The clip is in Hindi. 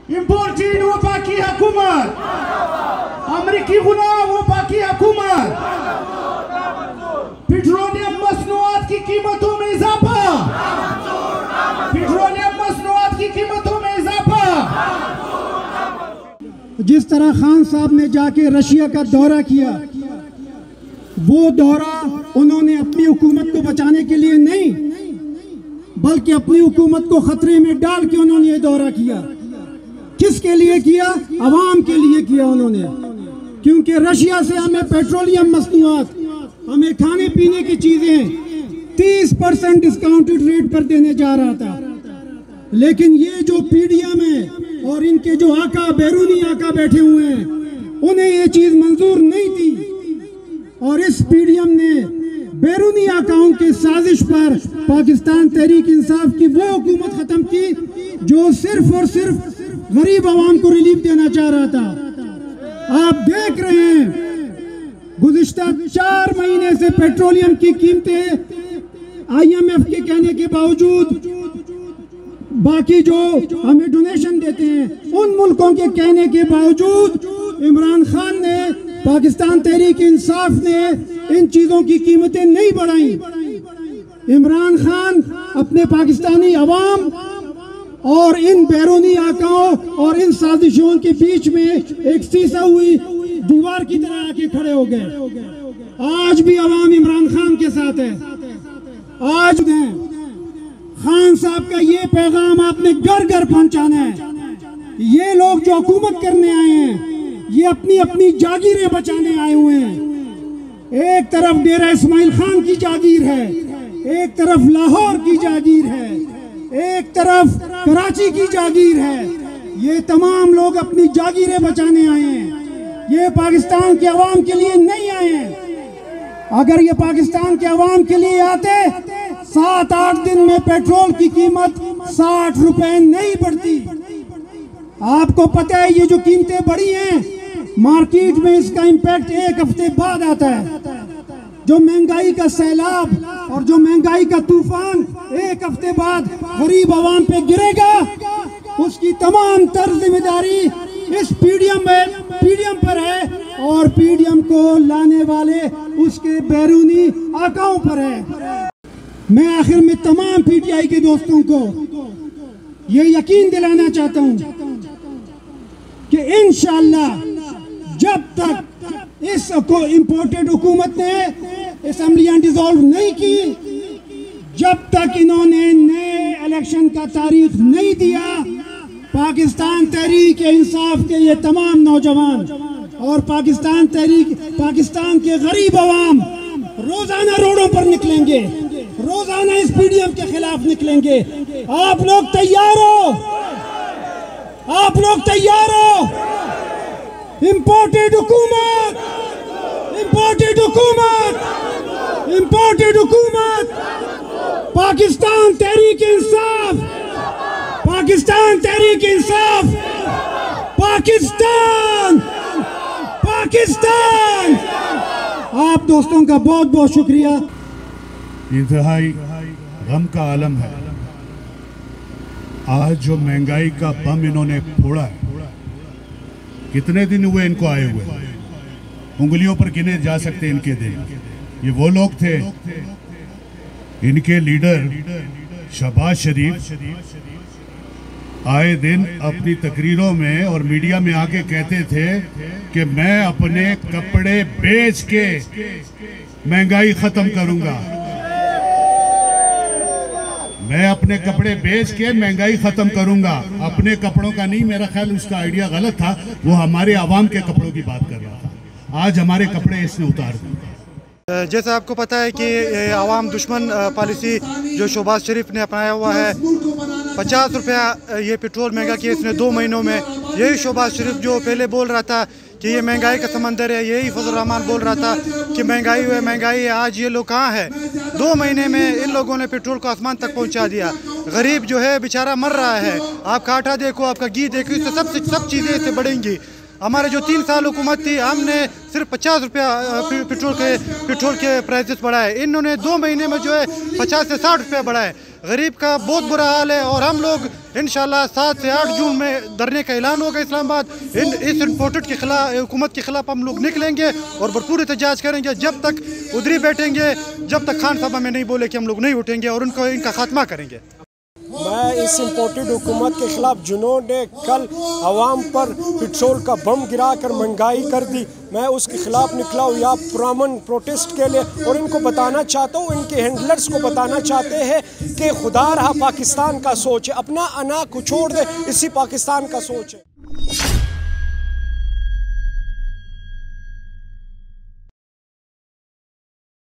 इम्पोर्टेड वफाकी हुकूमत, अमरीकी गुलाम वफाकी हुकूमत, पेट्रोलियम मसनूआत की कीमतों में इजाफा, पेट्रोलियम मसनूआत की कीमतों में इजाफा। जिस तरह खान साहब ने जाके रशिया का दौरा किया, वो दौरा उन्होंने अपनी हुकूमत को बचाने के लिए नहीं, बल्कि अपनी हुकूमत को खतरे में डाल के उन्होंने ये दौरा किया। किसके लिए किया? अवाम के लिए किया उन्होंने, क्योंकि रशिया से हमें पेट्रोलियम मसनूआत, हमें खाने पीने की चीजें 30% डिस्काउंटेड रेट पर देने जा रहा था। लेकिन ये जो पीडीएम है और इनके जो आका, बैरूनी आका बैठे हुए हैं, उन्हें ये चीज मंजूर नहीं थी और इस पीडीएम ने बैरूनी आकाओं के साजिश पर पाकिस्तान तहरीक इंसाफ की वो हुकूमत खत्म की जो सिर्फ और सिर्फ गरीब आवाम को रिलीफ देना चाह रहा था। आप देख रहे हैं गुज़िश्ता 4 महीने से पेट्रोलियम की कीमतें IMF के कहने के बावजूद, बाकी जो हमें डोनेशन देते हैं उन मुल्कों के कहने के बावजूद, इमरान खान ने, पाकिस्तान तहरीक इंसाफ ने इन चीजों की कीमतें नहीं बढ़ाई। इमरान खान अपने पाकिस्तानी अवाम और इन बैरूनी आकाओं और इन साजिशों के बीच में एक सीसा हुई दीवार की तरह आके खड़े हो गए। आज भी अवाम इमरान खान के साथ है। आज खान साहब का ये पैगाम आपने घर घर पहुंचाना है। ये लोग जो हुकूमत करने आए हैं, ये अपनी अपनी जागीरें बचाने आए हुए हैं। एक तरफ डेरा इस्माइल खान की जागीर है, एक तरफ लाहौर की जागीर है, एक तरफ कराची की जागीर है। ये तमाम लोग अपनी जागीरें बचाने आए हैं। ये पाकिस्तान के अवाम के लिए नहीं आए हैं। अगर ये पाकिस्तान के अवाम के लिए आते, 7-8 दिन में पेट्रोल की कीमत 60 रुपए नहीं बढ़ती। आपको पता है ये जो कीमतें बढ़ी हैं, मार्केट में इसका इम्पैक्ट 1 हफ्ते बाद आता है। जो महंगाई का सैलाब और जो महंगाई का तूफान 1 हफ्ते बाद गरीब आवाम पे गिरेगा, उसकी तमाम तर जिम्मेदारी इस पीडीएम पर है और पीडीएम को लाने वाले उसके बैरूनी आकाओं पर है। मैं आखिर में तमाम पीटीआई के दोस्तों को ये यकीन दिलाना चाहता हूं कि इंशाअल्लाह जब तक इस इंपोर्टेड हुकूमत ने असेंबलियां डिसॉल्व नहीं की, जब तक इन्होंने नए इलेक्शन का तारीख नहीं दिया, पाकिस्तान तहरीक इंसाफ के ये तमाम नौजवान और पाकिस्तान के गरीब अवाम रोजाना रोडों पर निकलेंगे, रोजाना इस पीडीएम के खिलाफ निकलेंगे। आप लोग तैयार हो? आप लोग तैयार हो? इंपोर्टेड हुकूमत, इंपोर्टेड हुकूमत, इंपोर्टेड हुकूमत, पाकिस्तान तहरीक इंसाफ, पाकिस्तान तहरीक इंसाफ, पाकिस्तान, पाकिस्तान। आप दोस्तों का बहुत बहुत शुक्रिया। इंतहाई गम का आलम है। आज जो महंगाई का बम इन्होंने फोड़ा है, कितने दिन हुए इनको आए हुए, उंगलियों पर गिने जा सकते इनके दिन। ये वो लोग थे, इनके लीडर शहबाज शरीफ आए दिन अपनी तकरीरों में और मीडिया में आके कहते थे कि मैं अपने कपड़े बेच के महंगाई खत्म करूंगा, मैं अपने कपड़े बेच के महंगाई खत्म करूंगा। अपने कपड़ों का नहीं, मेरा ख्याल उसका आइडिया गलत था, वो हमारे आवाम के कपड़ों की बात कर रहा था। आज हमारे कपड़े इसने उतार दिए। जैसा आपको पता है कि आवाम दुश्मन पॉलिसी जो शहबाज शरीफ ने अपनाया हुआ है, 50 रुपया ये पेट्रोल महंगा किया इसने 2 महीनों में। यही शहबाज शरीफ जो पहले बोल रहा था कि ये महंगाई का समंदर है, यही फजल रहमान बोल रहा था कि महंगाई है महंगाई है। आज ये लोग कहाँ है? 2 महीने में इन लोगों ने पेट्रोल को आसमान तक पहुँचा दिया। गरीब जो है बेचारा मर रहा है। आपका आटा देखो, आपका घी देखो, इससे सब चीज़ें इससे बढ़ेंगी। हमारे जो 3 साल हुकूमत थी, हमने सिर्फ 50 रुपया पेट्रोल के प्राइसेस बढ़ाए। इन्होंने 2 महीने में जो है 50 से 60 रुपया बढ़ाए। गरीब का बहुत बुरा हाल है। और हम लोग इंशाल्लाह 7 से 8 जून में धरने का ऐलान होगा इस्लामाबाद। इस इम्पोर्टेड के खिलाफ, हुकूमत के खिलाफ हम लोग निकलेंगे और भरपूर एहतजाज करेंगे जब तक उधरी बैठेंगे, जब तक खान साहब हमें नहीं बोले कि हम लोग नहीं उठेंगे और उनको इनका खात्मा करेंगे। मैं इस इम्पोर्टेड हुकूमत के खिलाफ जिन्होंने कल आवाम पर पेट्रोल का बम गिरा कर महंगाई कर दी, मैं उसके खिलाफ निकला हूँ या पुरअमन प्रोटेस्ट के लिए। और इनको बताना चाहता हूँ, इनके हैंडलर्स को बताना चाहते हैं कि खुदा रहा पाकिस्तान का सोच है, अपना अना को छोड़ दे, इसी पाकिस्तान का सोच है।